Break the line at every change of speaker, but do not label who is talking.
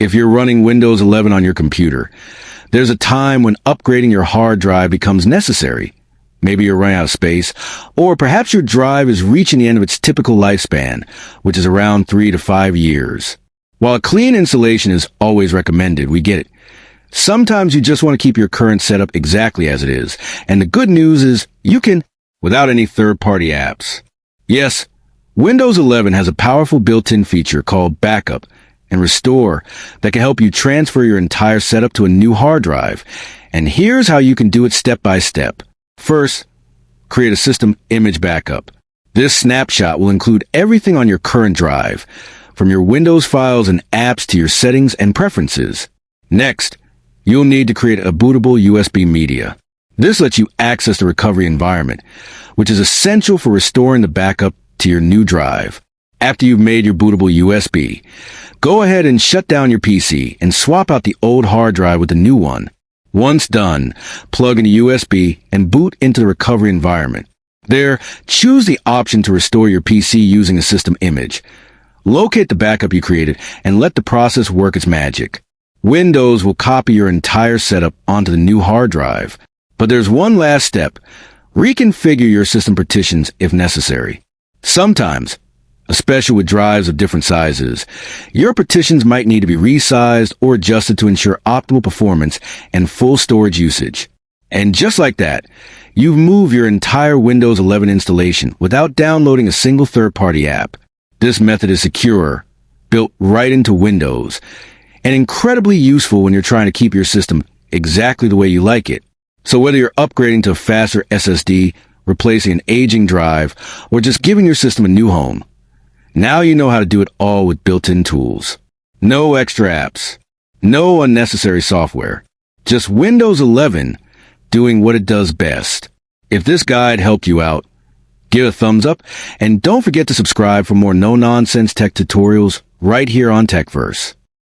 if you're running Windows 11 on your computer, there's a time when upgrading your hard drive becomes necessary. Maybe you're running out of space, or perhaps your drive is reaching the end of its typical lifespan, which is around 3 to 5 years. While a clean installation is always recommended, we get it. Sometimes you just want to keep your current setup exactly as it is, and the good news is you can, without any third-party apps. Yes, Windows 11 has a powerful built-in feature called Backup and Restore that can help you transfer your entire setup to a new hard drive. And here's how you can do it step by step. First, create a system image backup. This snapshot will include everything on your current drive, from your Windows files and apps to your settings and preferences. Next, you'll need to create a bootable USB media. This lets you access the recovery environment, which is essential for restoring the backup to your new drive. After you've made your bootable USB, go ahead and shut down your PC and swap out the old hard drive with the new one. Once done, plug in a USB and boot into the recovery environment. There, choose the option to restore your PC using a system image. Locate the backup you created and let the process work its magic. Windows will copy your entire setup onto the new hard drive. But there's one last step. Reconfigure your system partitions if necessary. Sometimes, especially with drives of different sizes, your partitions might need to be resized or adjusted to ensure optimal performance and full storage usage. And just like that, you've moved your entire Windows 11 installation without downloading a single third-party app. This method is secure, built right into Windows, and incredibly useful when you're trying to keep your system exactly the way you like it. So whether you're upgrading to a faster SSD, replacing an aging drive, or just giving your system a new home, now you know how to do it all with built-in tools. No extra apps. No unnecessary software. Just Windows 11 doing what it does best. If this guide helped you out, give a thumbs up, and don't forget to subscribe for more no-nonsense tech tutorials right here on TechVerse.